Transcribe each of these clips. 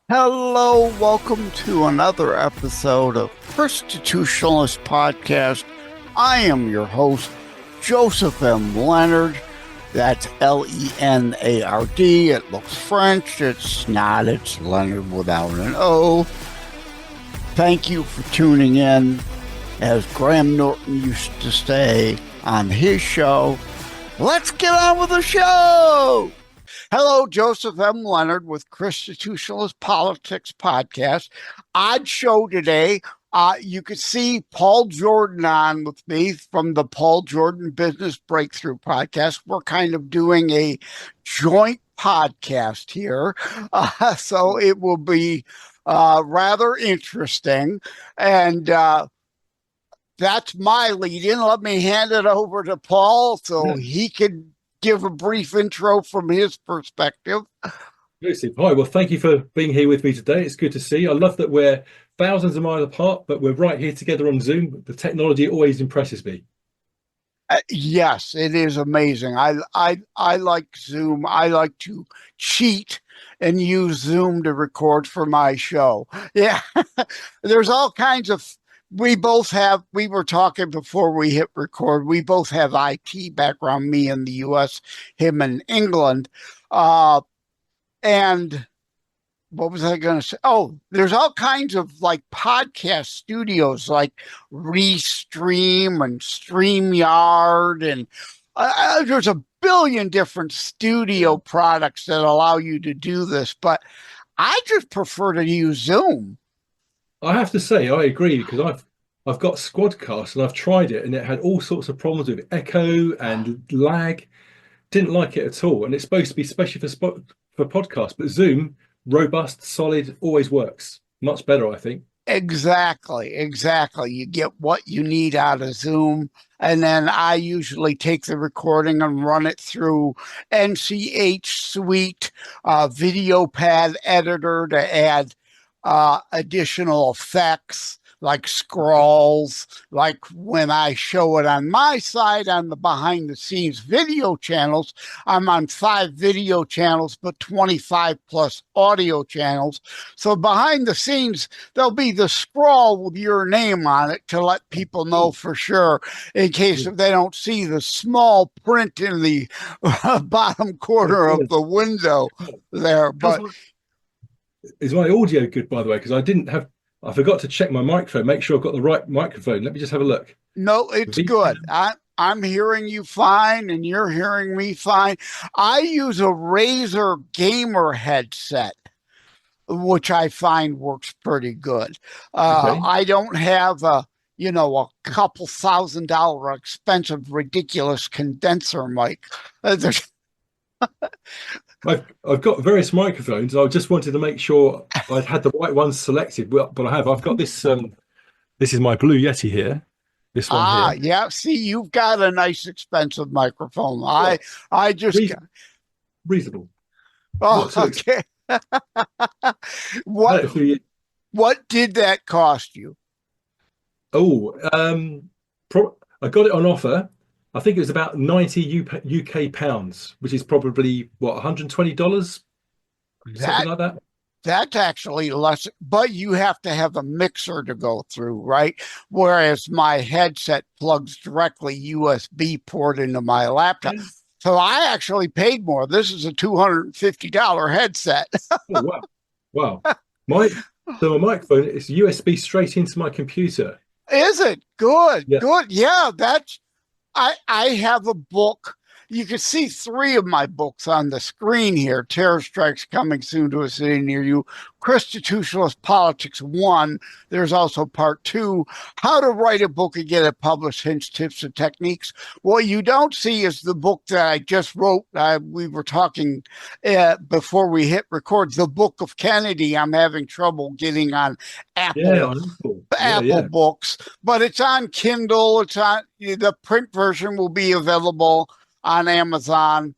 Hello, welcome to another episode of Constitutionalist Podcast. I am your host, Joseph M. Leonard. That's Lenard. It looks French. It's not. It's Leonard without an O. Thank you for tuning in. As Graham Norton used to say on his show, let's get on with the show. Hello, Joseph M. Leonard with Constitutionalist Politics Podcast. Odd show today. You could see Paul Jordan on with me from the Paul Jordan Business Breakthrough Podcast. We're kind of doing a joint podcast here, so it will be rather interesting. And that's my lead in. Let me hand it over to Paul so he can give a brief intro from his perspective. Joseph, hi. Well, thank you for being here with me today. It's good to see you. I love that we're thousands of miles apart, but we're right here together on Zoom. The technology always impresses me. Yes, it is amazing. I like Zoom. I like to cheat and use Zoom to record for my show. Yeah, there's all kinds of. We were talking before we hit record, we both have IT background, me in the US, him in England. And what was I going to say? Oh, there's all kinds of like podcast studios like Restream and StreamYard. And there's a billion different studio products that allow you to do this. But I just prefer to use Zoom. I have to say, I agree, because I've got Squadcast and I've tried it and it had all sorts of problems with echo and lag. Didn't like it at all. And it's supposed to be especially for podcasts, but Zoom, robust, solid, always works. Much better, I think. Exactly. You get what you need out of Zoom. And then I usually take the recording and run it through NCH Suite, video pad editor to add additional effects like scrolls, like when I show it on my side on the behind the scenes video channels. I'm on 5 video channels, but 25 plus audio channels. So behind the scenes, there'll be the scroll with your name on it to let people know for sure, in case if they don't see the small print in the bottom corner of the window there. But is my audio good, by the way? Because I forgot to check my microphone, make sure I've got the right microphone. Let me just have a look. No, it's good. I'm hearing you fine and you're hearing me fine. I use a Razer gamer headset, which I find works pretty good. Okay. I don't have a couple $1,000 expensive, ridiculous condenser mic. I've got various microphones. I just wanted to make sure I'd had the right ones selected, but I have. I've got this. This is my Blue Yeti here. This one here. Yeah. See, you've got a nice, expensive microphone. Yeah. I just reasonable. Oh, okay. What did that cost you? Oh, I got it on offer. I think it was about 90 UK pounds, which is probably what, $120, something like that. That's actually less, but you have to have a mixer to go through, right? Whereas my headset plugs directly USB port into my laptop. So I actually paid more. This is a $250 headset. Oh, wow. My microphone is USB straight into my computer. Is it? Good. Yeah. Good. Yeah, I have a book. You can see 3 of my books on the screen here. Terror Strikes Coming Soon to a City Near You. Constitutionalist Politics 1. There's also part 2. How to Write a Book and Get It Published, Hints, Tips, and Techniques. What you don't see is the book that I just wrote. We were talking before we hit record. The Book of Kennedy. I'm having trouble getting on Apple books, but it's on Kindle. It's on the print version will be available on Amazon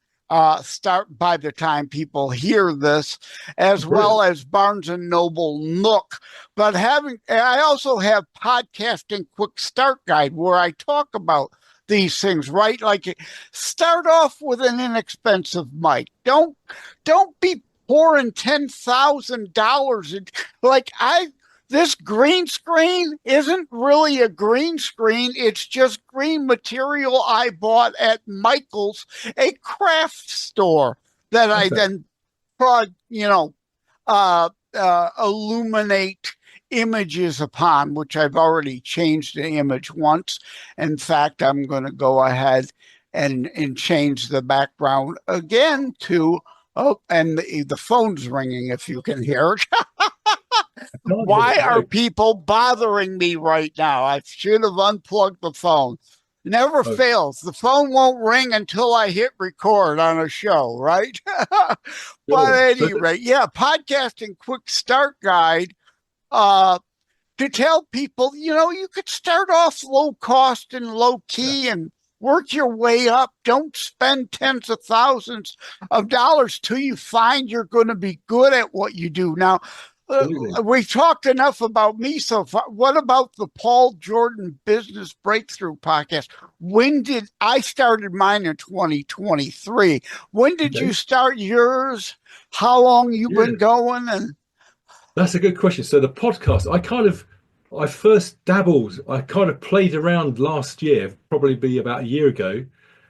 start by the time people hear this, as well as Barnes and Noble Nook. But I also have Podcasting Quick Start Guide where I talk about these things, right? Like start off with an inexpensive mic. Don't be pouring $10,000 in, like this green screen isn't really a green screen. It's just green material I bought at Michael's, a craft store that I then, illuminate images upon, which I've already changed the image once. In fact, I'm going to go ahead and change the background again to, oh, and the phone's ringing if you can hear it. Why are people bothering me right now? I should have unplugged the phone. Never fails. The phone won't ring until I hit record on a show, right? But at any rate, yeah, podcasting quick start guide to tell people, you could start off low cost and low key and work your way up. Don't spend tens of thousands of dollars till you find you're going to be good at what you do. Now, we've talked enough about me so far. What about the Paul Jordan Business Breakthrough podcast? When did I started mine in 2023? When did you start yours? How long you been going? And that's a good question. So the podcast, I first dabbled. I kind of played around last year, probably be about a year ago,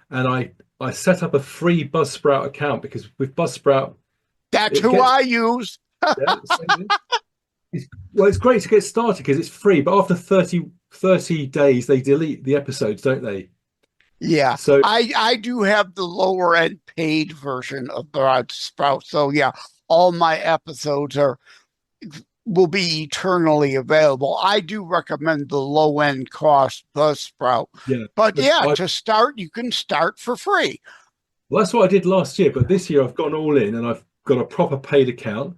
and I set up a free Buzzsprout account because with Buzzsprout, that's who I use. It's great to get started because it's free, but after 30 days they delete the episodes, don't they? Yeah. So I do have the lower end paid version of Buzzsprout. So yeah, all my episodes will be eternally available. I do recommend the low end cost Buzzsprout. Yeah. But to start, you can start for free. Well, that's what I did last year, but this year I've gone all in and I've got a proper paid account.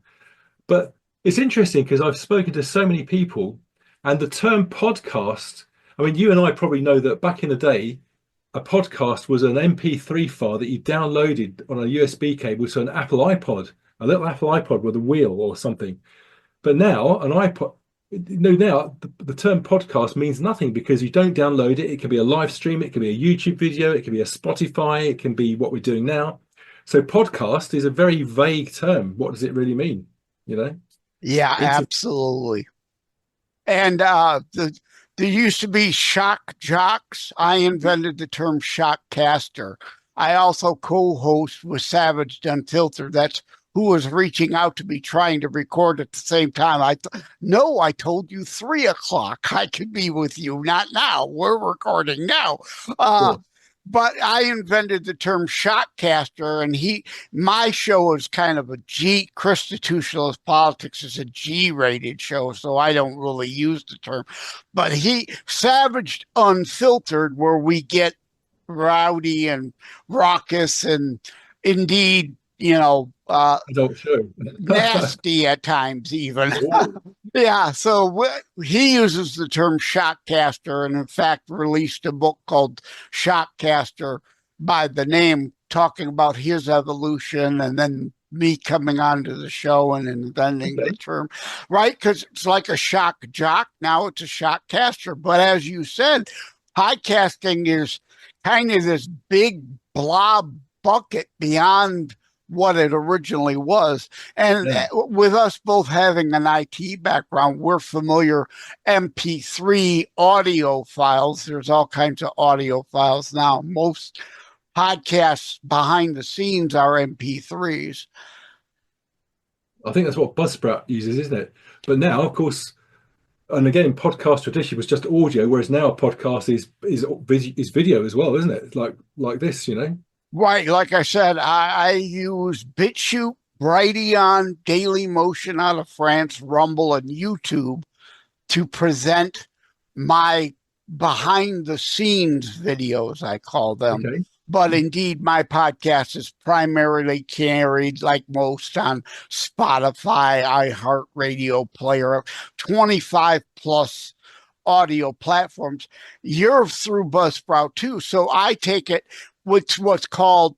But it's interesting because I've spoken to so many people, and the term podcast, I mean, you and I probably know that back in the day, a podcast was an MP3 file that you downloaded on a USB cable to an Apple iPod, a little Apple iPod with a wheel or something. But now an iPod, now the term podcast means nothing because you don't download it. It can be a live stream, it can be a YouTube video, it can be a Spotify, it can be what we're doing now. So podcast is a very vague term. What does it really mean? Yeah, absolutely. And there used to be shock jocks. I invented the term shockcaster. I also co-host with Savage Unfiltered. That's who was reaching out to me trying to record at the same time. I told you 3:00 I could be with you. Not now. We're recording now. Cool. But I invented the term shockcaster, and my show is kind of a G. Constitutionalist Politics is a G-rated show, so I don't really use the term. But Savage Unfiltered, where we get rowdy and raucous and indeed, nasty at times even. Yeah, so he uses the term shockcaster, and in fact released a book called Shockcaster by the name, talking about his evolution, and then me coming onto the show and inventing the term, right? Because it's like a shock jock, now it's a shockcaster. But as you said, podcasting is kind of this big blob bucket beyond what it originally was. And with us both having an IT background, we're familiar MP3 audio files. There's all kinds of audio files now. Most podcasts behind the scenes are MP3s. I think that's what Buzzsprout uses, isn't it? But now, of course, and again, podcast tradition was just audio, whereas now a podcast is video as well, isn't it? Like this, Right. Like I said, I use BitChute, Brighteon, Dailymotion out of France, Rumble, and YouTube to present my behind the scenes videos, I call them. Okay. But indeed, my podcast is primarily carried, like most, on Spotify, iHeartRadio, Player, 25 plus audio platforms. You're through Buzzsprout too. So I take it with what's called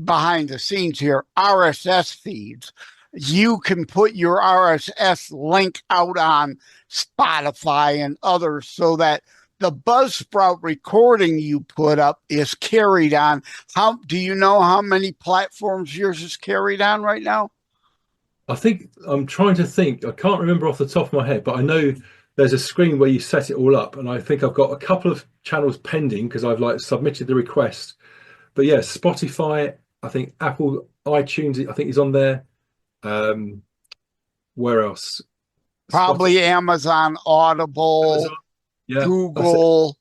behind the scenes here, RSS feeds. You can put your RSS link out on Spotify and others so that the Buzzsprout recording you put up is carried on. Do you know how many platforms yours is carried on right now? I think I'm trying to think. I can't remember off the top of my head, but I know there's a screen where you set it all up, and I think I've got a couple of channels pending because I've like submitted the request. But yeah, Spotify, I think Apple iTunes, I think is on there. Um, where else? Spotify, Probably Amazon, Audible, Amazon. Yeah, that's it. Google.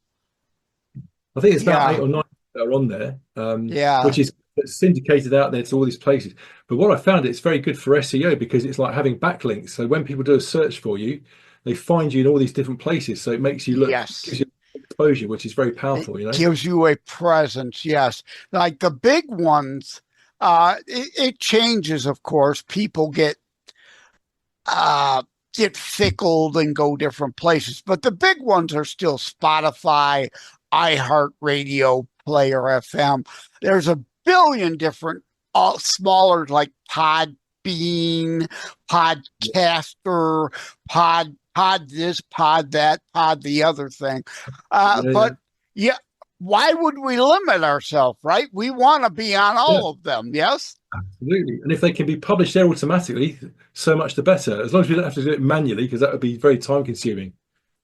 I think it's about eight Yeah, or nine that are on there, yeah, which is syndicated out there to all these places. But what I found, it's very good for SEO because it's like having backlinks. So when people do a search for you, they find you in all these different places. So it makes you look, gives yes. you exposure, which is very It powerful, you know? gives you a presence, yes. Like the big ones, it changes, of course. People uh get fickled and go different places. But the big ones are still Spotify, iHeartRadio, Player FM. There's a billion different all smaller like Podbean, Podcaster, Pod this, Pod that, Pod the other thing. Yeah, yeah, But yeah, why would we limit ourselves, right? We want to be on yeah, all of them, yes? absolutely. And if they can be published there automatically, so much the better. As long as we don't have to do it manually, because that would be very time consuming.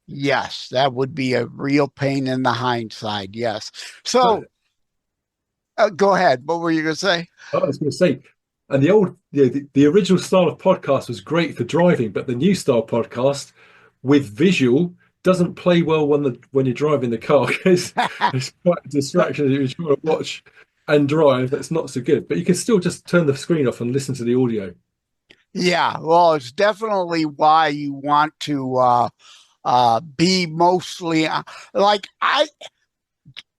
Yes, that would be a real pain in the hindsight. Yes. But So go ahead. What were you going to say? I was going to say, and the old, the original style of podcast was great for driving, but the new style podcast with visual doesn't play well when you're driving the car because it's quite a distraction if you're trying to watch and drive. That's not so good, but you can still just turn the screen off and listen to the audio. Yeah, well, it's definitely why you want to be mostly like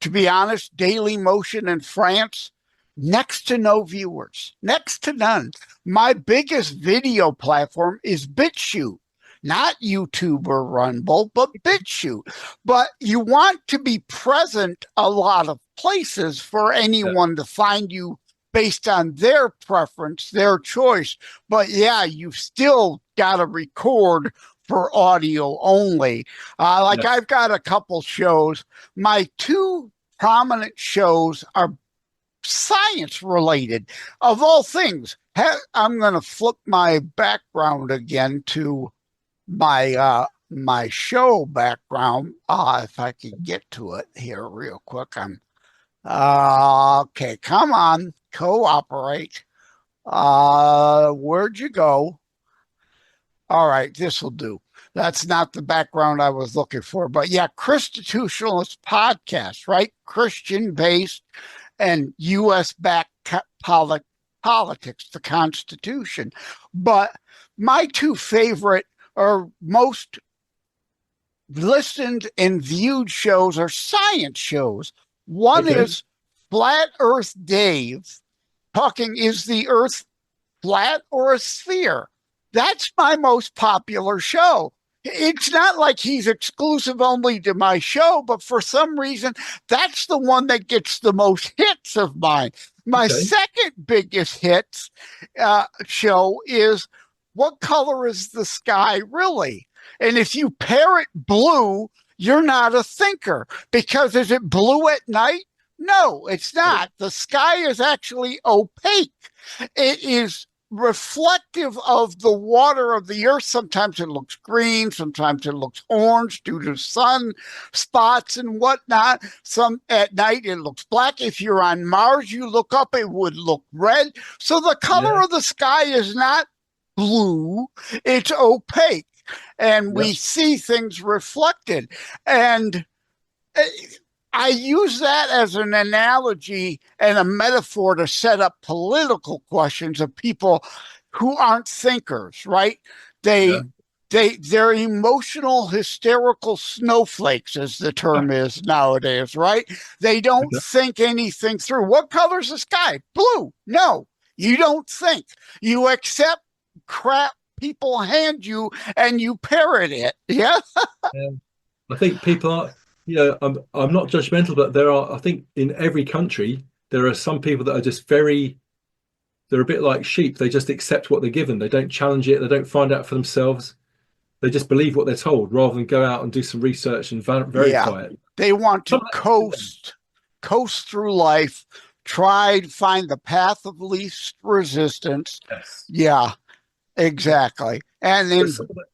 to be honest, Daily Motion in France, next to no viewers, next to none. My biggest video platform is BitChute, not YouTube or Rumble, but BitChute. But you want to be present a lot of places for Yeah, anyone to find you based on their preference, their choice. But yeah, you've still got to record for audio only. Like yes, I've got a couple shows. My two prominent shows are science related, of all things. I'm going to flip my background again to my show background. If I can get to it here real quick. I'm okay. Come on, cooperate. Where'd you go? All right, this will do. That's not the background I was looking for, but yeah, Constitutionalist podcast, right? Christian based and U.S. backed politics, the Constitution. But my two favorite or most listened and viewed shows are science shows. One okay, is Flat Earth Dave talking, is the Earth flat or a sphere? That's my most popular show. It's not like he's exclusive only to my show, but for some reason, that's the one that gets the most hits of mine. My okay, second biggest hits show is What Color is the Sky Really? And if you pair it blue, you're not a thinker because is it blue at night? No, it's not. The sky is actually opaque. It is reflective of the water of the earth. Sometimes it looks green, sometimes it looks orange due to sun spots and whatnot. Some at night it looks black. If you're on Mars, you look up, it would look red. So the color yeah, of the sky is not blue, it's opaque. And yeah, we see things reflected. And I use that as an analogy and a metaphor to set up political questions of people who aren't thinkers, right? yeah. They're emotional hysterical snowflakes, as the term is nowadays, right? They don't Okay. think anything through. What color's the sky? Blue. No, you don't think. You accept crap people hand you and you parrot it. Yeah. Yeah. I think people are, I'm not judgmental, but there are, I think in every country, there are some people that are just they're a bit like sheep. They just accept what they're given. They don't challenge it. They don't find out for themselves. They just believe what they're told rather than go out and do some research and Yeah. verify it. They want to Some of that's good. coast through life, try to find the path of least resistance. Yes. Yeah. exactly. And But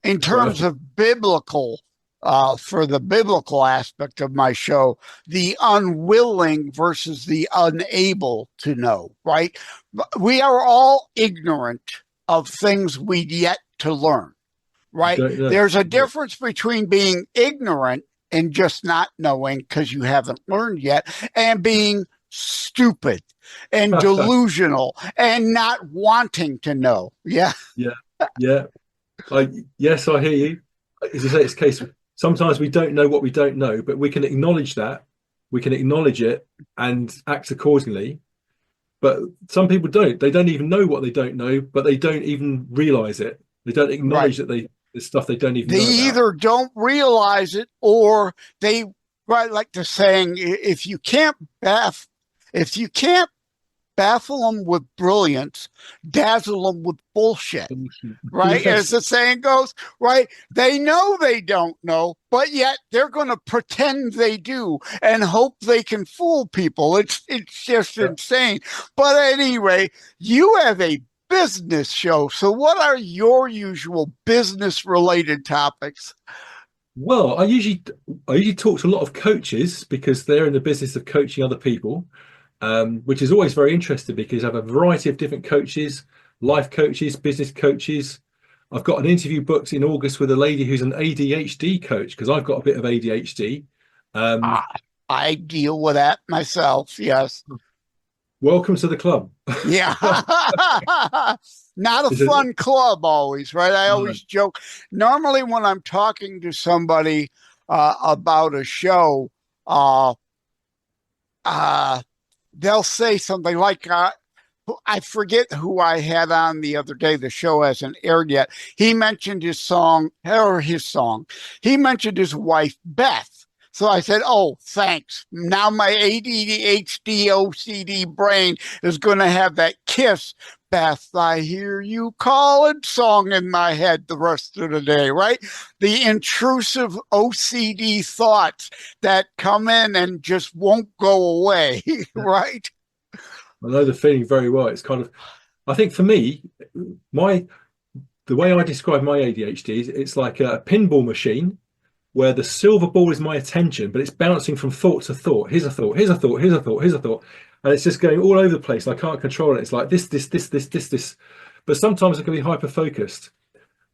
in sorry, terms of biblical, for the biblical aspect of my show, the unwilling versus the unable to know, right? We are all ignorant of things we yet to learn, right? don't know. There's a Yeah. difference between being ignorant and just not knowing because you haven't learned yet, and being stupid and delusional and not wanting to know. Yeah. Yeah, yeah. Yes, I hear you. As I say, it's a case of sometimes we don't know what we don't know, but we can acknowledge that. We can acknowledge it and act accordingly. But some people don't. They don't even know what they don't know, but they don't even realize it. They don't Right. acknowledge that there's stuff they don't even They know about. either don't realize it or they, right, like the saying, if you can't baffle them with brilliance, dazzle them with bullshit. Right? Yes. As the saying goes, right? They know they don't know, but yet they're going to pretend they do and hope they can fool people. It's just insane. But anyway, you have a business show. So what are your usual business related topics? Well, I usually talk to a lot of coaches because they're in the business of coaching other people, which is always very interesting because I have a variety of different coaches, life coaches, business coaches. I've got an interview booked in August with a lady who's an ADHD coach because I've got a bit of ADHD. I deal with that myself. Yes. Welcome to the club. Yeah. Not a fun club always, right? I always joke. Normally when I'm talking to somebody about a show, they'll say something like, I forget who I had on the other day. The show hasn't aired yet. He mentioned his song. He mentioned his wife, Beth. So I said, oh, thanks. Now my ADHD OCD brain is going to have that Kiss, Beth, I hear you calling song in my head the rest of the day, right? The intrusive OCD thoughts that come in and just won't go away, right? I know the feeling very well. It's kind of, I think for me, the way I describe my ADHD is it's like a pinball machine where the silver ball is my attention, but it's bouncing from thought to thought. Here's a thought, here's a thought, here's a thought, here's a thought. And it's just going all over the place. I can't control it. It's like this. But sometimes it can be hyper focused.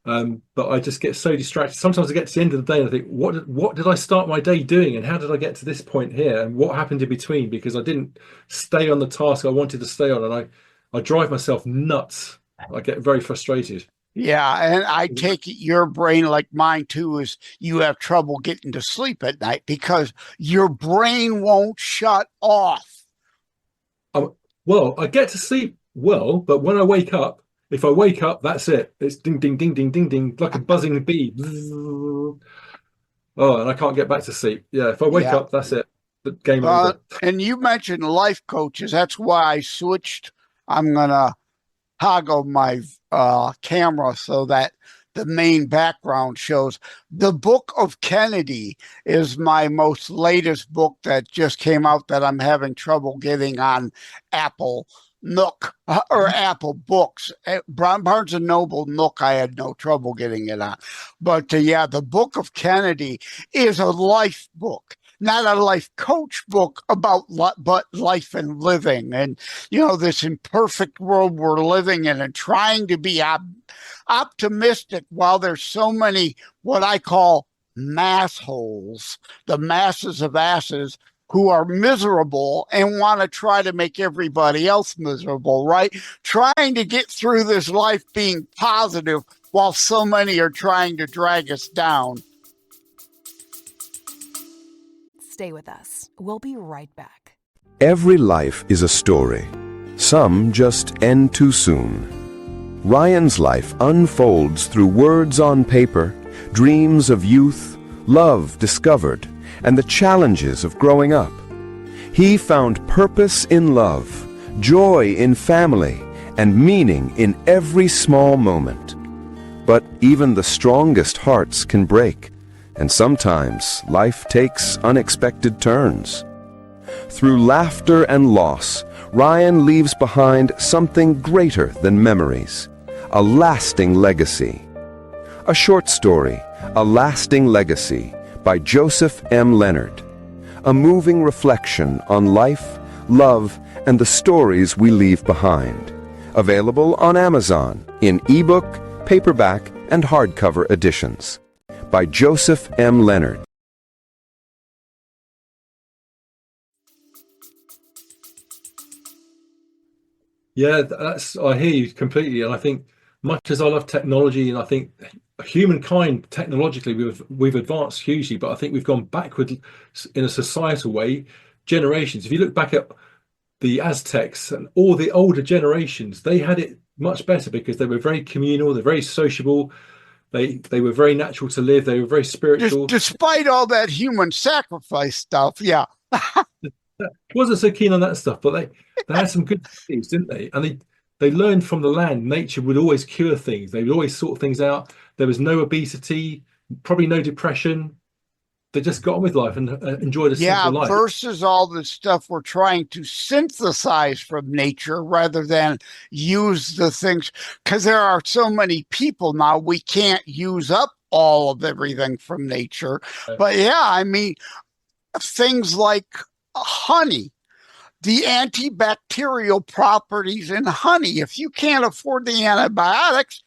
But I just get so distracted. Sometimes I get to the end of the day and I think, what did I start my day doing? And how did I get to this point here? And what happened in between? Because I didn't stay on the task I wanted to stay on. And I drive myself nuts. I get very frustrated. Yeah, and I take it your brain, like mine too, is you have trouble getting to sleep at night because your brain won't shut off. Well, I get to sleep well, but when I wake up, if I wake up, that's it. It's ding, ding, ding, ding, ding, ding, like a buzzing bee. Oh, and I can't get back to sleep. Yeah, if I wake up, that's it. The game over. And you mentioned life coaches. That's why I switched. I'm going to toggle my camera so that the main background shows. The Book of Kennedy is my most latest book that just came out that I'm having trouble getting on Apple Nook or Apple Books. Barnes & Noble Nook, I had no trouble getting it on. But yeah, the Book of Kennedy is a life book. Not a life coach book but life and living, and this imperfect world we're living in, and trying to be optimistic while there's so many what I call mass holes, the masses of asses who are miserable and want to try to make everybody else miserable, right? Trying to get through this life being positive while so many are trying to drag us down. Stay with us. We'll be right back. Every life is a story. Some just end too soon. Ryan's life unfolds through words on paper, dreams of youth, love discovered, and the challenges of growing up. He found purpose in love, joy in family, and meaning in every small moment. But even the strongest hearts can break. And sometimes life takes unexpected turns. Through laughter and loss, Ryan leaves behind something greater than memories, a lasting legacy. A short story, A Lasting Legacy, by Joseph M. Leonard. A moving reflection on life, love, and the stories we leave behind. Available on Amazon in ebook, paperback, and hardcover editions. By Joseph M. Leonard. Yeah, I hear you completely, and I think much as I love technology, and I think humankind technologically we've advanced hugely, but I think we've gone backward in a societal way. Generations. If you look back at the Aztecs and all the older generations, they had it much better because they were very communal, they're very sociable, they were very natural to live, they were very spiritual. Despite all that human sacrifice stuff, yeah. Wasn't so keen on that stuff, but they had some good things, didn't they? And they learned from the land. Nature would always cure things. They would always sort things out. There was no obesity, probably no depression. They just got on with life and enjoyed a simple life. Yeah, versus all the stuff we're trying to synthesize from nature rather than use the things, because there are so many people now, we can't use up all of everything from nature. Okay. But yeah, I mean, things like honey, the antibacterial properties in honey. If you can't afford the antibiotics,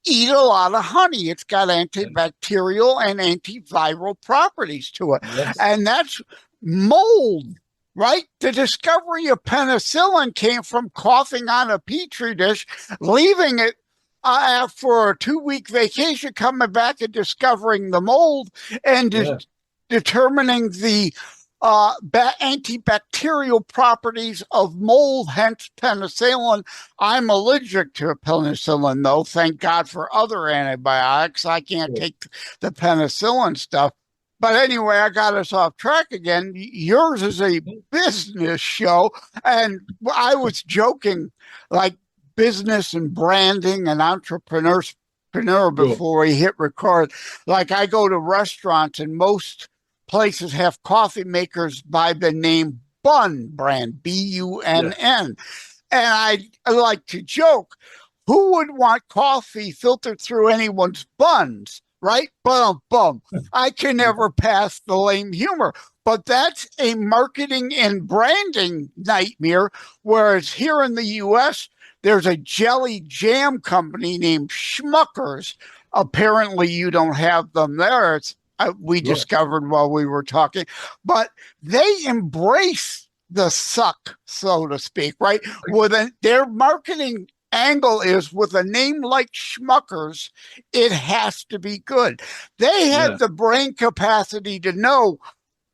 eat a lot of honey. It's got antibacterial and antiviral properties to it. Yes. And that's mold, right? The discovery of penicillin came from coughing on a petri dish, leaving it for a 2-week vacation, coming back and discovering the mold and determining the antibacterial properties of mold, hence penicillin. I'm allergic to penicillin, though. Thank God for other antibiotics. I can't take the penicillin stuff. But anyway, I got us off track again. Yours is a business show, and I was joking, like business and branding and entrepreneur before we hit record. Like I go to restaurants and most places have coffee makers by the name Bunn brand, Bunn. And I like to joke, who would want coffee filtered through anyone's buns, right? Bum. I can never pass the lame humor. But that's a marketing and branding nightmare, whereas here in the U.S., there's a jelly jam company named Schmuckers. Apparently you don't have them there. We discovered while we were talking, but they embrace the suck, so to speak, right? Their marketing angle is with a name like Schmuckers, it has to be good. They have the brain capacity to know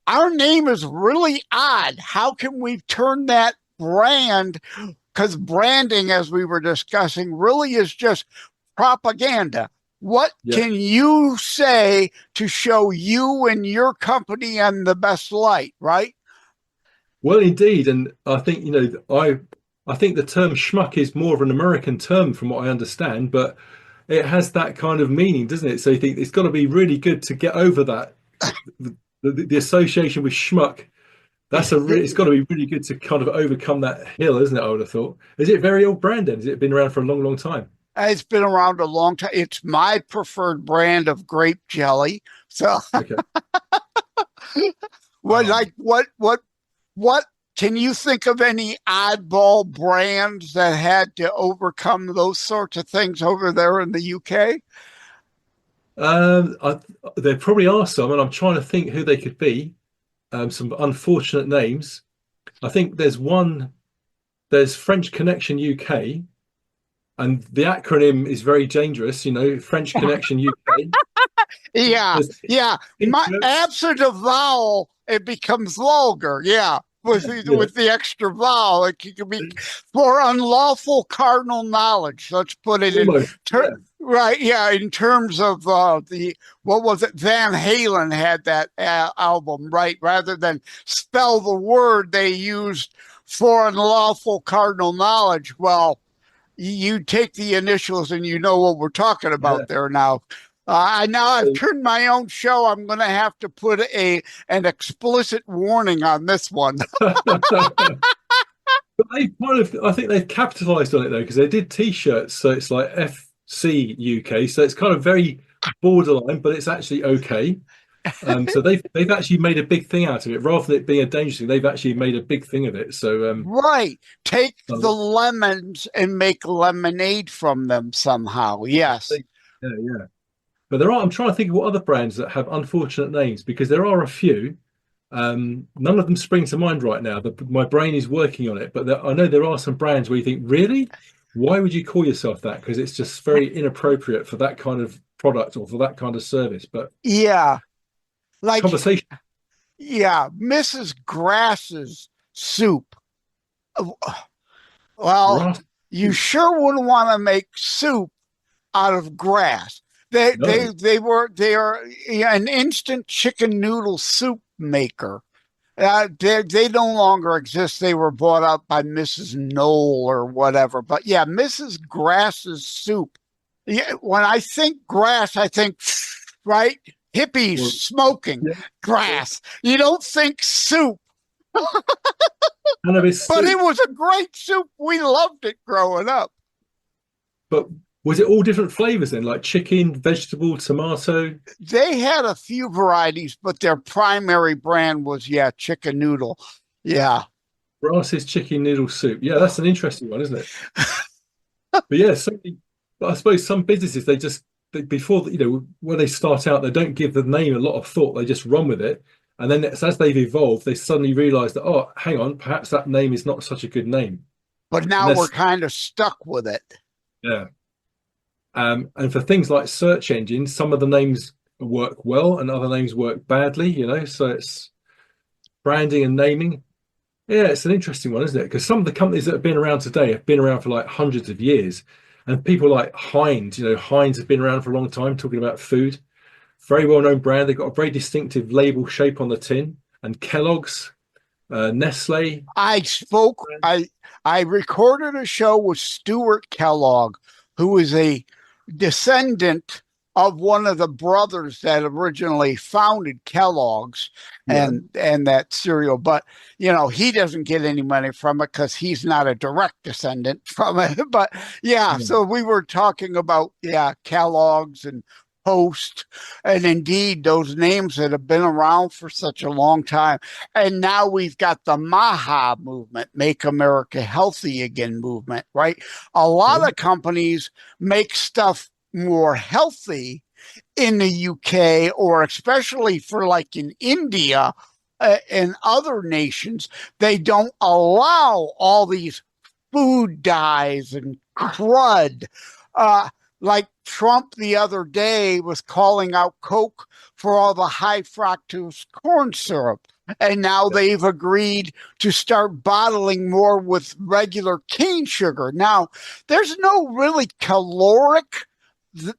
our name is really odd. How can we turn that brand? Because branding, as we were discussing, really is just propaganda. What can you say to show you and your company in the best light, right? Well, indeed. And I think, I think the term schmuck is more of an American term from what I understand, but it has that kind of meaning, doesn't it? So you think it's got to be really good to get over that, the association with schmuck. It's got to be really good to kind of overcome that hill, isn't it? I would have thought. Is it very old brand then? Has it been around for a long, long time? It's been around a long time. It's my preferred brand of grape jelly. So, what can you think of any oddball brands that had to overcome those sorts of things over there in the UK? There probably are some, and I'm trying to think who they could be. Some unfortunate names. I think there's French Connection UK. And the acronym is very dangerous, French Connection UK. Yeah. Absent a vowel, it becomes vulgar. Yeah. With the extra vowel, it can be for unlawful cardinal knowledge. Let's put it in right. Yeah. In terms of what was it? Van Halen had that album, right? Rather than spell the word, they used for unlawful cardinal knowledge. Well, you take the initials and you know what we're talking about there now. I've turned my own show. I'm going to have to put an explicit warning on this one. But I think they've capitalized on it though, because they did T-shirts. So it's like C UK, so it's kind of very borderline, but it's actually okay. So they've actually made a big thing out of it, rather than it being a dangerous thing. They've actually made a big thing of it. So Right. Take um, the lemons and make lemonade from them somehow. Yes. yeah, yeah. But there are. I'm trying to think of what other brands that have unfortunate names, because there are a few. None of them spring to mind right now. My brain is working on it, but I know there are some brands where you think, really, why would you call yourself that? Because it's just very inappropriate for that kind of product or for that kind of service. But Yeah. Like, conversation. yeah, Mrs. Grass's soup. Well, Grass. you sure wouldn't want to make soup out of grass. They No. they are an instant chicken noodle soup maker. They no longer exist. They were bought out by Mrs. Knoll or whatever. But yeah, Mrs. Grass's soup. Yeah, when I think grass, I think right hippies Well, smoking yeah. grass. You don't think soup, Cannabis but it soup. was a great soup. We loved it growing up. But was it all different flavors then, like chicken, vegetable, tomato? They had a few varieties, but their primary brand was chicken noodle. Yeah. Grass's chicken noodle soup. Yeah, that's an interesting one, isn't it? But yeah, but I suppose some businesses before when they start out, they don't give the name a lot of thought. They just run with it, and then as they've evolved, they suddenly realise that, oh, hang on, perhaps that name is not such a good name. But now we're kind of stuck with it. Yeah. And for things like search engines, some of the names work well and other names work badly. So it's branding and naming. Yeah, it's an interesting one, isn't it? Because some of the companies that have been around today have been around for like hundreds of years. And people like Heinz, Heinz have been around for a long time, talking about food. Very well-known brand. They've got a very distinctive label shape on the tin. And Kellogg's, Nestle. I recorded a show with Stuart Kellogg, who is a descendant of one of the brothers that originally founded Kellogg's and that cereal. But, he doesn't get any money from it because he's not a direct descendant from it. But so we were talking about, Kellogg's and Post, and indeed those names that have been around for such a long time. And now we've got the MAHA movement, Make America Healthy Again movement, right? A lot of companies make stuff more healthy in the UK, or especially for like in India and other nations. They don't allow all these food dyes and crud. Like Trump the other day was calling out Coke for all the high fructose corn syrup. And now they've agreed to start bottling more with regular cane sugar. Now, there's no really caloric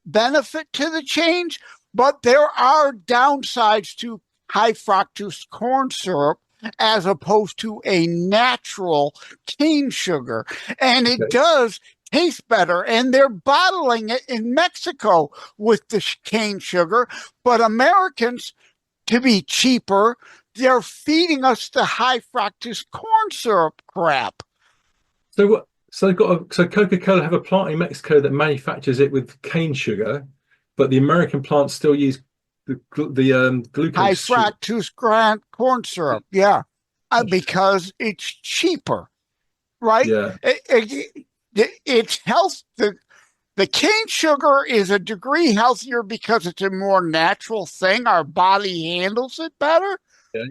benefit to the change, but there are downsides to high fructose corn syrup as opposed to a natural cane sugar. And it does taste better, and they're bottling it in Mexico with the cane sugar. But Americans, to be cheaper, they're feeding us the high fructose corn syrup crap. So Coca-Cola have a plant in Mexico that manufactures it with cane sugar, but the American plants still use the glucose. High fructose corn syrup, because it's cheaper, right? Yeah. It's health. The cane sugar is a degree healthier because it's a more natural thing. Our body handles it better. Yeah.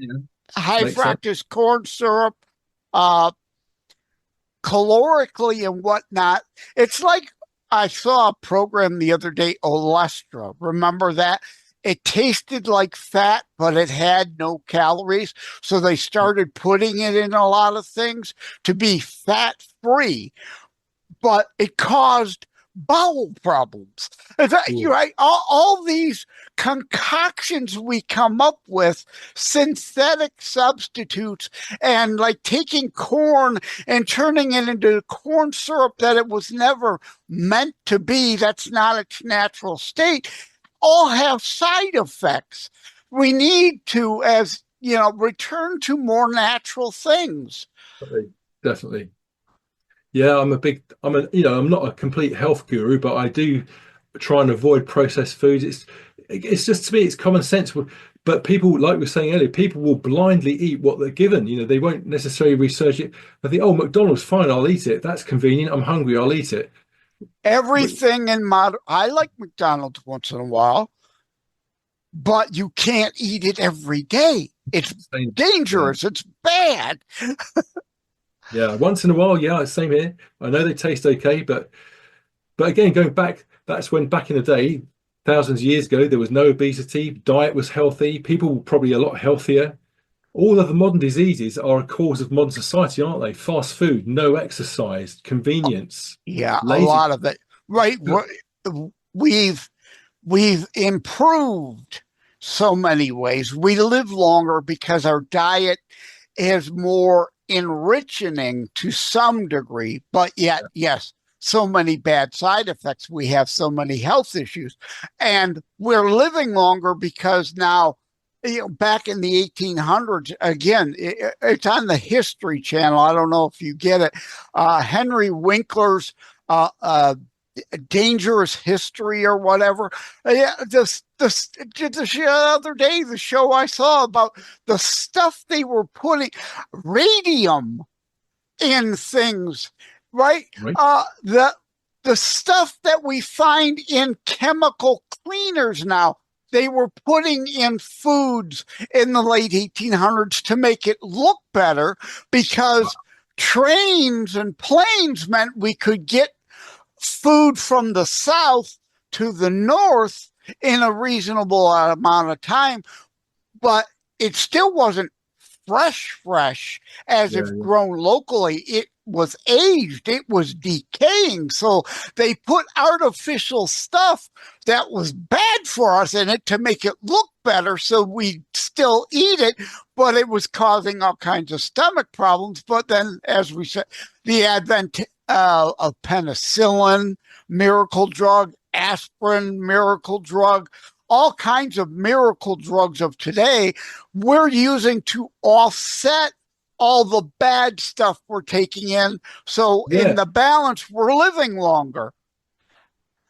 High Makes fructose sense. corn syrup, calorically and whatnot. It's like I saw a program the other day, Olestra. Remember that? It tasted like fat, but it had no calories. So they started putting it in a lot of things to be fat-free. But it caused bowel problems. You're right. All these concoctions we come up with, synthetic substitutes, and like taking corn and turning it into corn syrup that it was never meant to be, that's not its natural state, all have side effects. We need to, return to more natural things. Definitely. Yeah, I'm not a complete health guru, but I do try and avoid processed foods. It's just, to me, it's common sense. But people, like we were saying earlier, people will blindly eat what they're given. They won't necessarily research it. I think, oh, McDonald's, fine, I'll eat it. That's convenient. I'm hungry, I'll eat it. Everything in I like McDonald's once in a while, but you can't eat it every day. It's dangerous. It's bad. Yeah, once in a while, yeah, same here. I know they taste okay, but again, going back, that's when back in the day, thousands of years ago, there was no obesity, diet was healthy, people were probably a lot healthier. All of the modern diseases are a cause of modern society, aren't they? Fast food, no exercise, convenience, Yeah, a lazy. lot of it. Right. We've improved so many ways. We live longer because our diet is more enriching to some degree, but yet, yes, so many bad side effects. We have so many health issues, and we're living longer because now, back in the 1800s, again, it's on the History Channel. I don't know if you get it. Henry Winkler's Dangerous History or whatever. Yeah, the other day, the show I saw about the stuff they were putting radium in things, right? Right. The stuff that we find in chemical cleaners now, they were putting in foods in the late 1800s to make it look better, because trains and planes meant we could get food from the south to the north in a reasonable amount of time, but it still wasn't fresh as if grown locally. It was aged, it was decaying. So they put artificial stuff that was bad for us in it to make it look better, so we still eat it, but it was causing all kinds of stomach problems. But then, as we said, the advent of penicillin, miracle drug, aspirin, miracle drug, all kinds of miracle drugs of today, we're using to offset all the bad stuff we're taking in. So in the balance, we're living longer.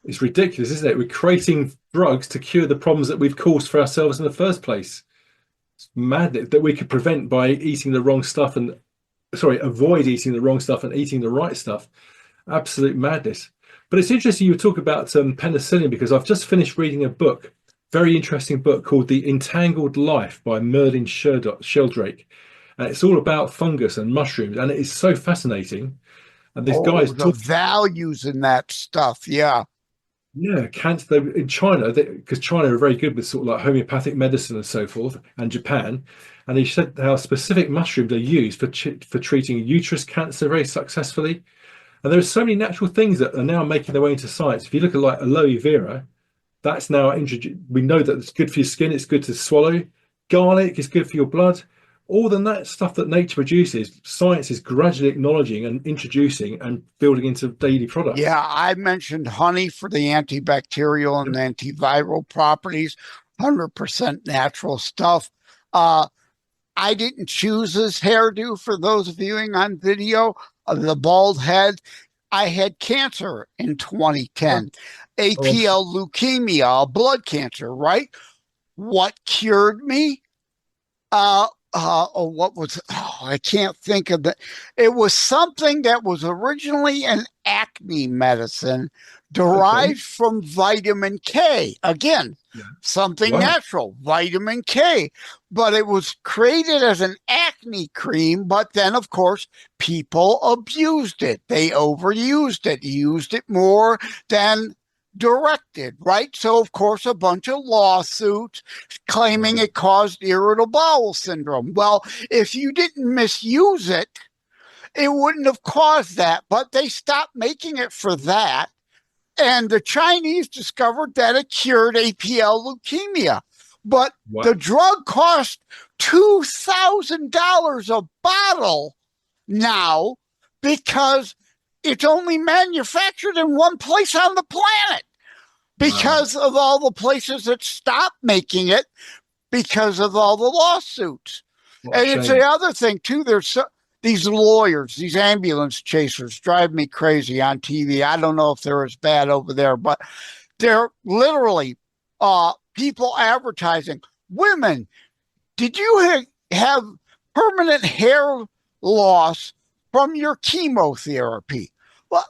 It's ridiculous, isn't it? We're creating drugs to cure the problems that we've caused for ourselves in the first place. It's madness that we could prevent by eating the wrong stuff avoid eating the wrong stuff and eating the right stuff. Absolute madness. But it's interesting you talk about penicillin, because I've just finished reading a book, very interesting book called The Entangled Life by Merlin Sheldrake. And it's all about fungus and mushrooms, and it is so fascinating. And this guy's the values in that stuff, cancer in China, because China are very good with sort of like homeopathic medicine and so forth, and Japan. And he said how specific mushrooms are used for treating uterus cancer very successfully. And there are so many natural things that are now making their way into science. If you look at like aloe vera, that's now introduced. We know that it's good for your skin, it's good to swallow. Garlic is good for your blood. All that stuff that nature produces, science is gradually acknowledging and introducing and building into daily products. Yeah, I mentioned honey for the antibacterial and antiviral properties, 100% natural stuff. I didn't choose his hairdo for those viewing on video, the bald head. I had cancer in 2010, APL leukemia, blood cancer, right? What cured me? I can't think of it. It was something that was originally an acne medicine derived from vitamin K. Again, something natural, vitamin K. But it was created as an acne cream, but then, of course, people abused it. They overused it, used it more than directed, right? So, of course, a bunch of lawsuits claiming it caused irritable bowel syndrome. Well, if you didn't misuse it, it wouldn't have caused that, but they stopped making it for that. And the Chinese discovered that it cured APL leukemia. But the drug cost $2,000 a bottle now, because it's only manufactured in one place on the planet, because of all the places that stopped making it because of all the lawsuits. And it's the other thing too. these lawyers, these ambulance chasers drive me crazy on TV. I don't know if they're as bad over there, but they're literally people advertising. Women, did you have permanent hair loss from your chemotherapy? Well,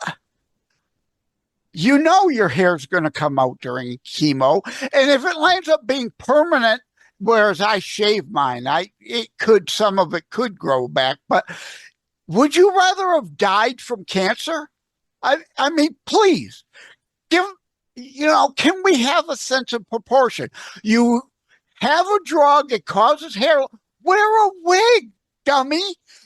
you know your hair's going to come out during chemo, and if it lands up being permanent, whereas I shave mine, some of it could grow back, but would you rather have died from cancer? I mean, please can we have a sense of proportion? You have a drug that causes hair, wear a wig, dummy.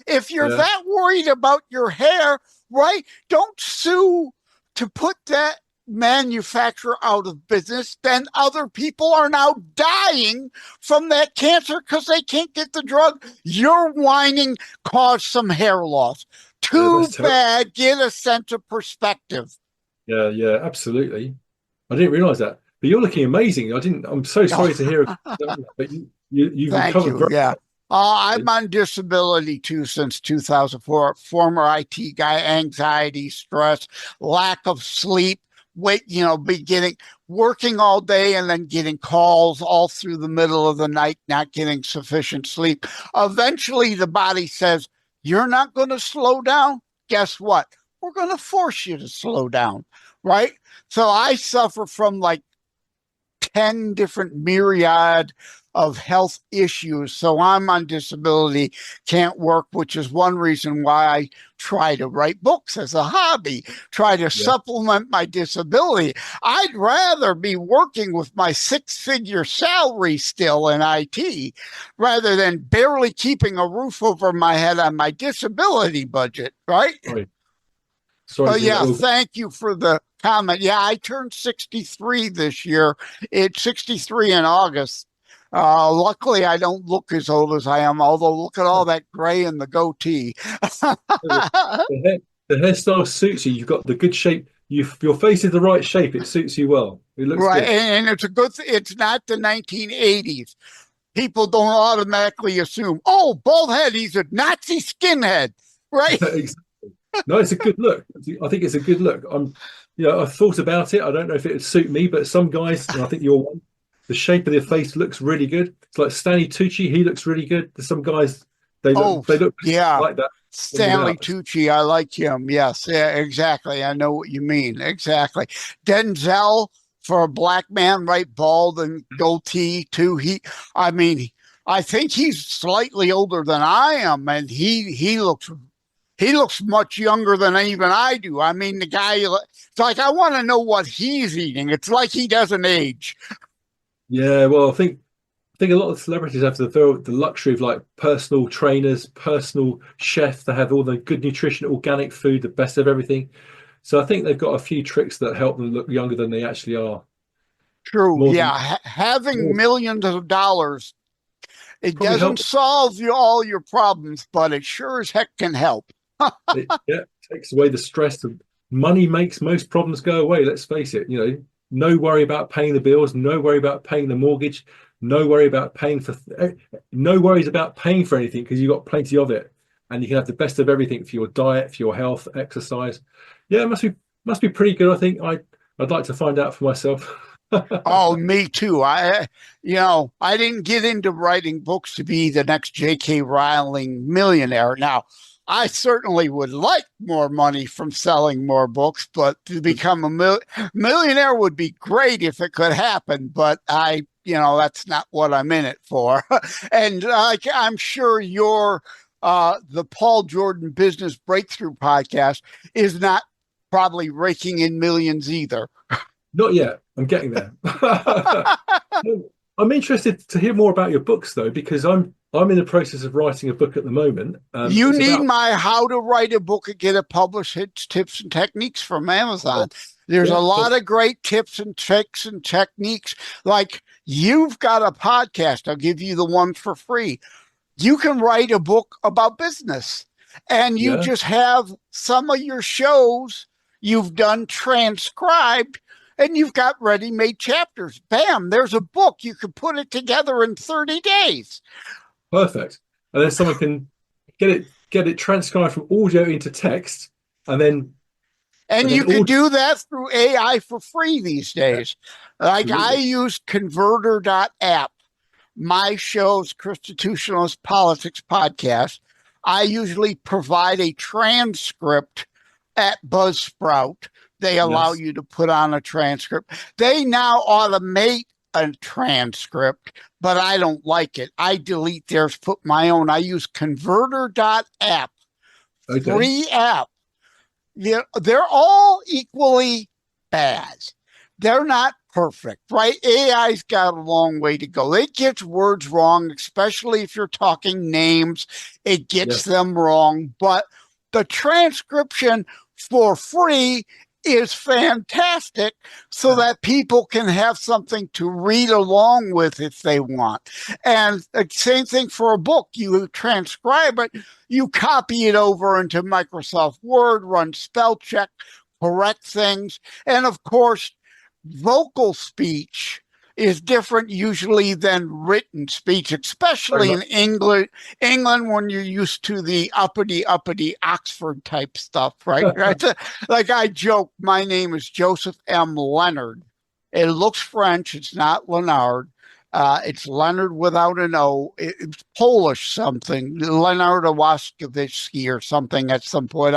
If you're that worried about your hair, right? Don't sue to put that manufacturer out of business. Then other people are now dying from that cancer because they can't get the drug. Your whining caused some hair loss. Too bad. Get a sense of perspective. Yeah, absolutely. I didn't realize that. But you're looking amazing. I'm so sorry to hear that, but you've recovered very well. I'm on disability too since 2004. Former IT guy, anxiety, stress, lack of sleep, working all day and then getting calls all through the middle of the night, not getting sufficient sleep. Eventually, the body says, you're not going to slow down. Guess what? We're going to force you to slow down, right? So I suffer from like 10 different myriad of health issues. So I'm on disability, can't work, which is one reason why I try to write books as a hobby, try to supplement my disability. I'd rather be working with my 6-figure salary still in IT rather than barely keeping a roof over my head on my disability budget, right? Sorry. Thank you for the comment. Yeah, I turned 63 this year. It's 63 in August. Luckily, I don't look as old as I am, although look at all that gray in the goatee. The hairstyle suits you. You've got the good shape. Your face is the right shape. It suits you well. It looks right, good. And it's a good it's not the 1980s. People don't automatically assume, oh, bald head, he's a Nazi skinhead, right? Exactly. No, it's a good look. I think it's a good look. I've thought about it. I don't know if it would suit me, but some guys, and I think you're one, the shape of their face looks really good. It's like Stanley Tucci. He looks really good. There's some guys, they look like that. Stanley Tucci, I like him. Yes, yeah, exactly. I know what you mean. Exactly. Denzel, for a black man, right? Bald and goatee too. I think he's slightly older than I am, and he looks much younger than even I do. I mean, the guy, it's like, I want to know what he's eating. It's like he doesn't age. Yeah, well, I think a lot of celebrities have the luxury of like personal trainers, personal chef. They have all the good nutrition, organic food, the best of everything. So I think they've got a few tricks that help them look younger than they actually are. True. Having millions of dollars, it doesn't solve all your problems, but it sure as heck can help. It takes away the stress. Money makes most problems go away. Let's face it. No worry about paying the bills. No worry about paying the mortgage. No worry about no worries about paying for anything because you've got plenty of it, and you can have the best of everything for your diet, for your health, exercise. Yeah, it must be pretty good. I think I'd like to find out for myself. Oh, me too. I didn't get into writing books to be the next J.K. Rowling millionaire. Now, I certainly would like more money from selling more books, but to become a millionaire would be great if it could happen. But that's not what I'm in it for. And I'm sure the Paul Jordan Business Breakthrough podcast is not probably raking in millions either. Not yet. I'm getting there. I'm interested to hear more about your books, though, because I'm in the process of writing a book at the moment. You need my How to Write a Book and Get It Published tips and techniques from Amazon. There's a lot of great tips and tricks and techniques. Like, you've got a podcast. I'll give you the one for free. You can write a book about business, and you just have some of your shows you've done transcribed, and you've got ready-made chapters. Bam, there's a book. You can put it together in 30 days. Perfect. And then someone can get get it transcribed from audio into text, and then you can do that through AI for free these days. Like I use converter.app. My show's Constitutionalist Politics podcast. I usually provide a transcript at Buzzsprout. They allow you to put on a transcript. They now automate a transcript, but I don't like it. I delete theirs, put my own. I use converter.app. Free app. They're all equally bad. They're not perfect, right? AI's got a long way to go. It gets words wrong, especially if you're talking names. It gets them wrong. But the transcription for free is fantastic so that people can have something to read along with if they want. And the same thing for a book. You transcribe it, you copy it over into Microsoft Word, run spell check, correct things. And of course, vocal speech is different usually than written speech, especially in England when you're used to the uppity Oxford type stuff, right? Like I joke, my name is Joseph M. Leonard. It looks French. It's not Leonard. It's Leonard without an O. It's Polish something, Leonard Łaskowicki or something at some point.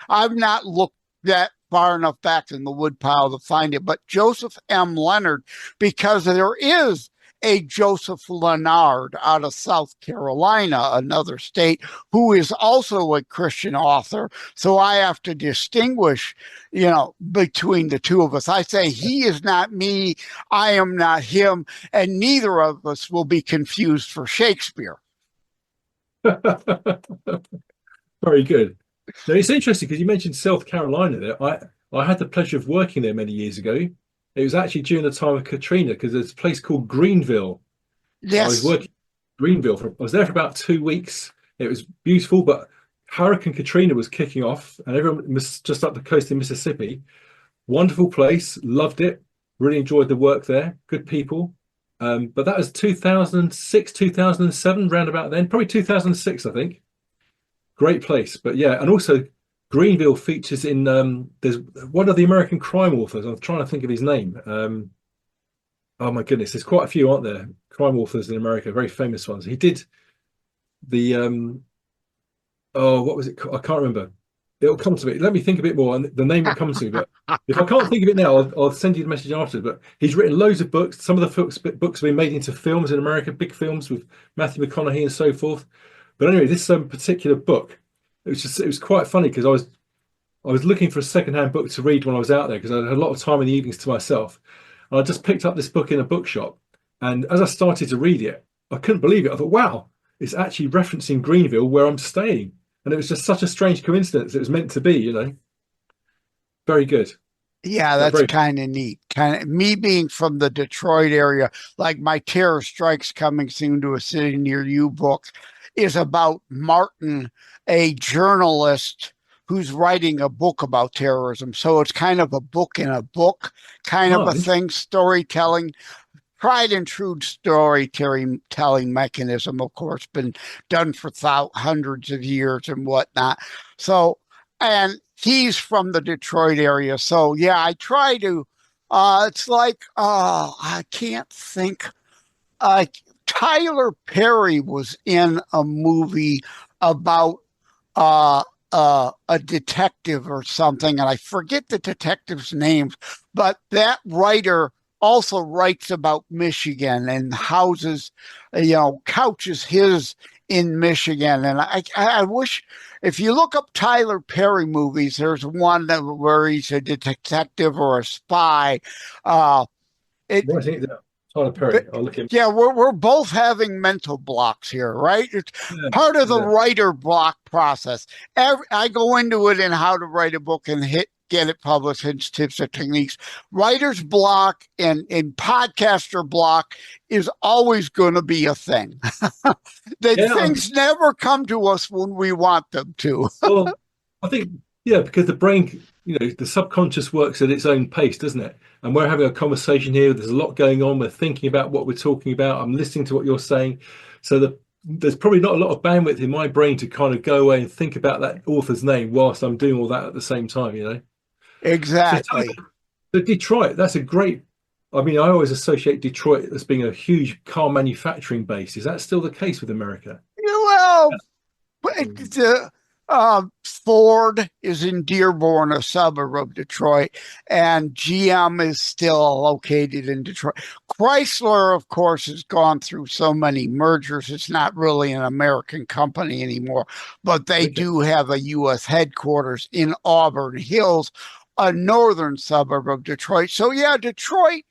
I've not looked that far enough back in the woodpile to find it, but Joseph M. Leonard, because there is a Joseph Leonard out of South Carolina, another state, who is also a Christian author. So I have to distinguish, between the two of us. I say he is not me, I am not him, and neither of us will be confused for Shakespeare. Very good. Now, it's interesting because you mentioned South Carolina there. I had the pleasure of working there many years ago. It was actually during the time of Katrina, because there's a place called Greenville. Yes. I was working in Greenville. I was there for about 2 weeks. It was beautiful, but Hurricane Katrina was kicking off, and everyone was just up the coast in Mississippi. Wonderful place. Loved it. Really enjoyed the work there. Good people. But that was 2006, 2007, round about then. Probably 2006, I think. Great place. But yeah, and also Greenville features in there's one of the American crime authors. I'm trying to think of his name. Oh my goodness, there's quite a few, aren't there? Crime authors in America, very famous ones. He did the what was it? I can't remember. It'll come to me. Let me think a bit more, and the name will come to me. But if I can't think of it now, I'll send you the message after. But he's written loads of books. Some of the books have been made into films in America, big films with Matthew McConaughey and so forth. But anyway, this particular book, it was quite funny because I was looking for a secondhand book to read when I was out there because I had a lot of time in the evenings to myself. And I just picked up this book in a bookshop, and as I started to read it, I couldn't believe it. I thought, wow, it's actually referencing Greenville where I'm staying. And it was just such a strange coincidence. It was meant to be, Very good. Yeah, that's kind of neat. Kind of me being from the Detroit area, like my Terror Strikes Coming Soon to a City Near You book is about Martin, a journalist who's writing a book about terrorism. So it's kind of a book in a book kind of a thing, storytelling. Tried and true storytelling mechanism, of course, been done for hundreds of years and whatnot. So, and he's from the Detroit area. So, yeah, I try to, it's like, I can't think. Tyler Perry was in a movie about a detective or something, and I forget the detective's names, but that writer also writes about Michigan and houses, couches his in Michigan. And I wish, if you look up Tyler Perry movies, there's one where he's a detective or a spy. Tyler Perry. I'll look at. Yeah, we're both having mental blocks here, right? It's part of the writer block process. I go into it in how to write a book and get it published, hints, tips, and techniques. Writer's block and podcaster block is always going to be a thing. Things never come to us when we want them to. Well, I think, because the brain, the subconscious works at its own pace, doesn't it? And we're having a conversation here. There's a lot going on. We're thinking about what we're talking about. I'm listening to what you're saying. So the there's probably not a lot of bandwidth in my brain to kind of go away and think about that author's name whilst I'm doing all that at the same time, you know. Exactly. So Detroit, that's a great. I mean, I always associate Detroit as being a huge car manufacturing base. Is that still the case with America? Well, the Ford is in Dearborn, a suburb of Detroit, and GM is still located in Detroit. Chrysler, of course, has gone through so many mergers. It's not really an American company anymore, but they do have a U.S. headquarters in Auburn Hills, a northern suburb of Detroit. So, yeah, Detroit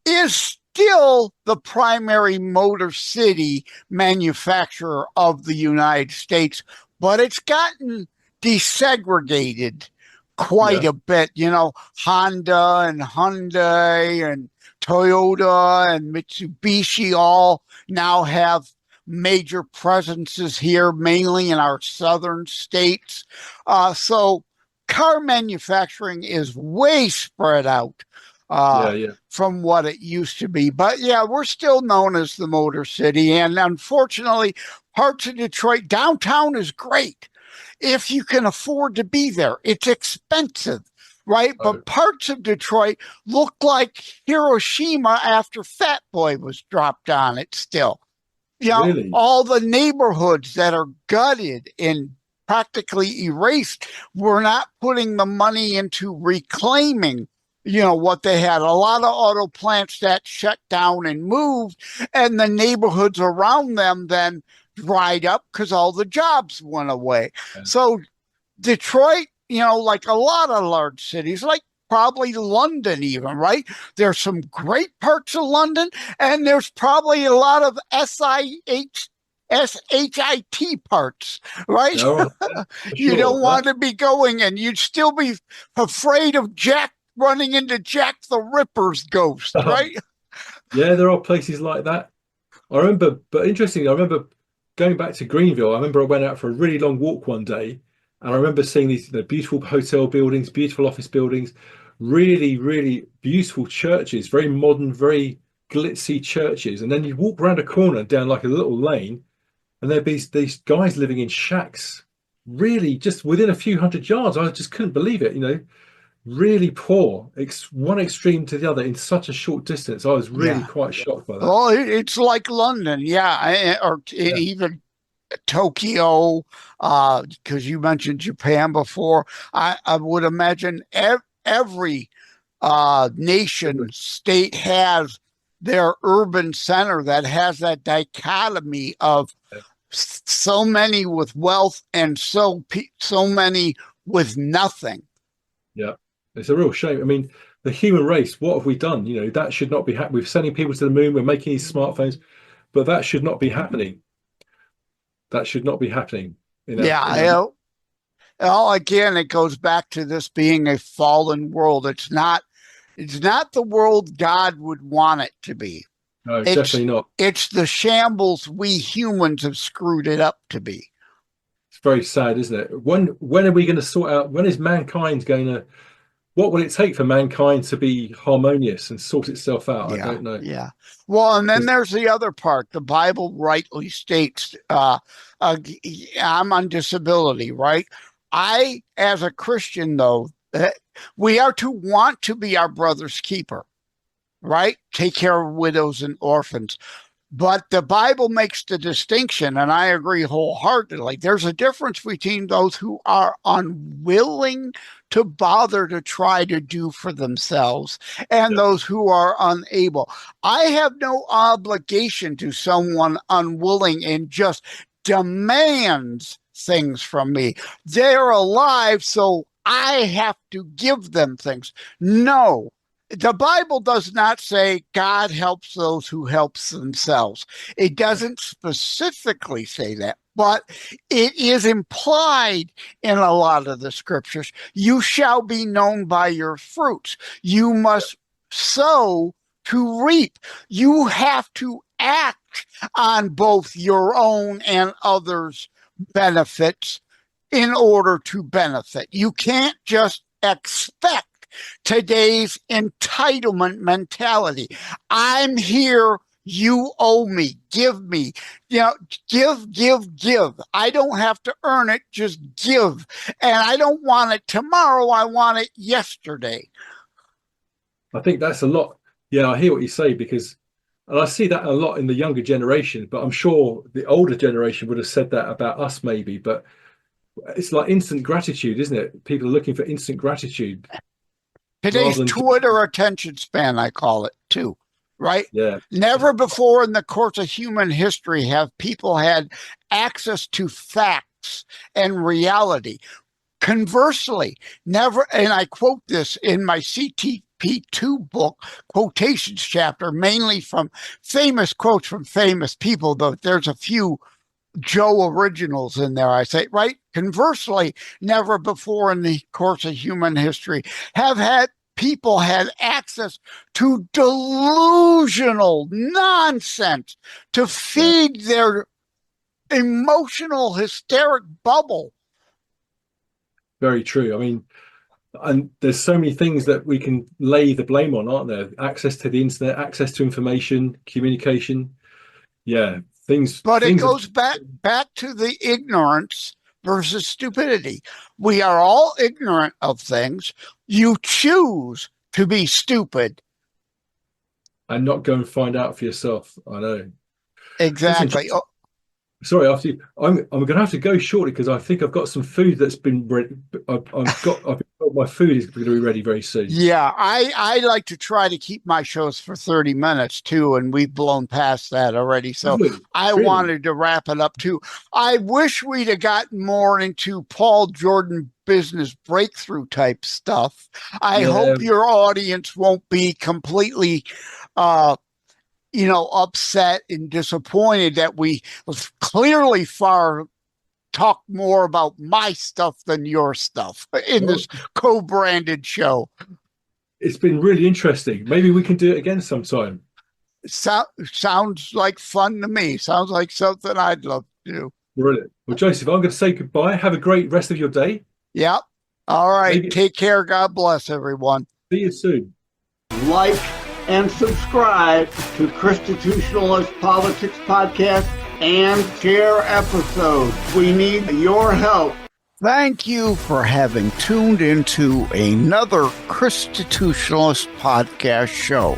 is still the primary motor city manufacturer of the United States, but it's gotten desegregated quite a bit. You know, Honda and Hyundai and Toyota and Mitsubishi all now have major presences here, mainly in our southern states. So car manufacturing is way spread out from what it used to be. But yeah, we're still known as the Motor City. And unfortunately, parts of Detroit, downtown is great if you can afford to be there. It's expensive, right? But parts of Detroit look like Hiroshima after Fat Boy was dropped on it still. You know, Really? all the neighborhoods that are gutted and practically erased, we're not putting the money into reclaiming, you know, what they had. A lot of auto plants that shut down and moved, and the neighborhoods around them then dried up because all the jobs went away. Yeah. So Detroit, you know, like a lot of large cities, like probably London even, right? There's some great parts of London, and there's probably a lot of SHIT parts, right? No, You don't want to be going, and you'd still be afraid of Jack running into Jack the Ripper's ghost, right? Yeah, there are places like that. I remember, but interestingly, I remember going back to Greenville. I remember I went out for a really long walk one day, and I remember seeing these beautiful hotel buildings, beautiful office buildings, really, really beautiful churches, very modern, very glitzy churches. And then you walk around a corner down like a little lane, and there'd be these guys living in shacks, really just within a few hundred yards. I just couldn't believe it, you know, really poor, one extreme to the other in such a short distance. I was really quite shocked by that. Well, it's like London, even Tokyo, because you mentioned Japan before. I would imagine every nation state has their urban center that has that dichotomy of so many with wealth and so many with nothing. Yeah, it's a real shame. I mean, the human race, what have we done? You know, that should not be happening. We're sending people to the moon, we're making these smartphones, but that should not be happening. That should not be happening. Well, again, it goes back to this being a fallen world. It's not the world God would want it to be. No, definitely not. It's the shambles we humans have screwed it up to be. It's very sad, isn't it? When are we going to sort out, when is mankind going to, what will it take for mankind to be harmonious and sort itself out? I don't know. Yeah. Well, and then there's the other part. The Bible rightly states, I'm on disability, right? I, as a Christian, though, we are to want to be our brother's keeper, right? Take care of widows and orphans. But the Bible makes the distinction, and I agree wholeheartedly. There's a difference between those who are unwilling to bother to try to do for themselves and those who are unable. I have no obligation to someone unwilling and just demands things from me. They're alive, so I have to give them things. No. The Bible does not say God helps those who helps themselves. It doesn't specifically say that, but it is implied in a lot of the scriptures. You shall be known by your fruits. You must sow to reap. You have to act on both your own and others' benefits in order to benefit. You can't just expect today's entitlement mentality. I'm here You owe me. Give me. Give. I don't have to earn it. Just give. And I don't want it tomorrow. I want it yesterday. I think that's a lot. Yeah, I hear what you say, because and I see that a lot in the younger generation, but I'm sure the older generation would have said that about us maybe. But it's like instant gratitude, isn't it? People are looking for instant gratitude. Today's Twitter attention span, I call it, too. Right? Yeah. Never before in the course of human history have people had access to facts and reality. Conversely, never, and I quote this in my CTP2 book, quotations chapter, mainly from famous quotes from famous people, though there's a few Joe originals in there, I say, right? Conversely, never before in the course of human history have people had access to delusional nonsense to feed their emotional hysteric bubble. Very true. I mean, and there's so many things that we can lay the blame on, aren't there? Access to the internet, access to information, communication. Yeah, things. But things it goes back to the ignorance versus stupidity. We are all ignorant of things. You choose to be stupid. And not go and find out for yourself. I know. Exactly. Listen, sorry, after you, I'm going to have to go shortly because I think I've got some food that's been ready. I've got my food is going to be ready very soon. Yeah, I like to try to keep my shows for 30 minutes too, and we've blown past that already. So I wanted to wrap it up too. I wish we'd have gotten more into Paul Jordan business breakthrough type stuff. I hope your audience won't be completely upset and disappointed that we clearly talk more about my stuff than your stuff in this co-branded show. It's been really interesting. Maybe we can do it again sometime. Sounds like fun to me. Sounds like something I'd love to do. Brilliant. Well, Joseph, I'm going to say goodbye. Have a great rest of your day. Yep. All right. Take care. God bless everyone. See you soon. Like and subscribe to Constitutionalist Politics Podcast and share episodes. We need your help. Thank you for having tuned into another Constitutionalist Podcast show.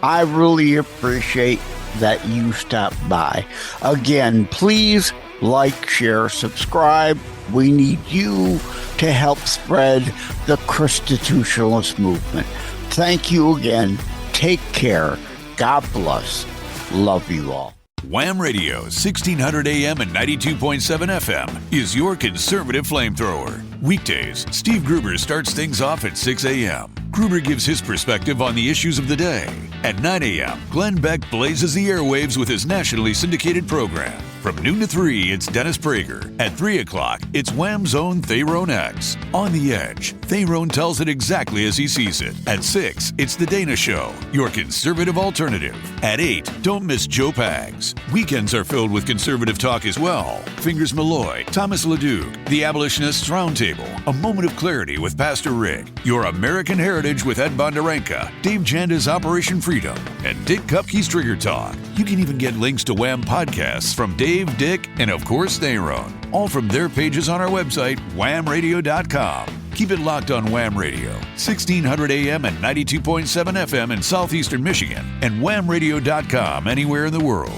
I really appreciate that you stopped by. Again, please like, share, subscribe. We need you to help spread the Constitutionalist movement. Thank you again. Take care. God bless. Love you all. Wham Radio, 1600 AM and 92.7 FM is your conservative flamethrower. Weekdays, Steve Gruber starts things off at 6 a.m. Gruber gives his perspective on the issues of the day. At 9 a.m., Glenn Beck blazes the airwaves with his nationally syndicated program. From noon to 3, it's Dennis Prager. At 3 o'clock, it's Wham's own Thayrone X. On the Edge, Thayrone tells it exactly as he sees it. At 6, it's The Dana Show, your conservative alternative. At 8, don't miss Joe Pags. Weekends are filled with conservative talk as well. Fingers Malloy, Thomas LeDuc, The Abolitionists Roundtable, A Moment of Clarity with Pastor Rick, Your American Heritage with Ed Bondarenka, Dave Janda's Operation Freedom, and Dick Kupke's Trigger Talk. You can even get links to Wham podcasts from Dave, Dick, and of course Thayrone, all from their pages on our website, whamradio.com. Keep it locked on Wham Radio, 1600 AM and 92.7 FM in southeastern Michigan, and whamradio.com anywhere in the world.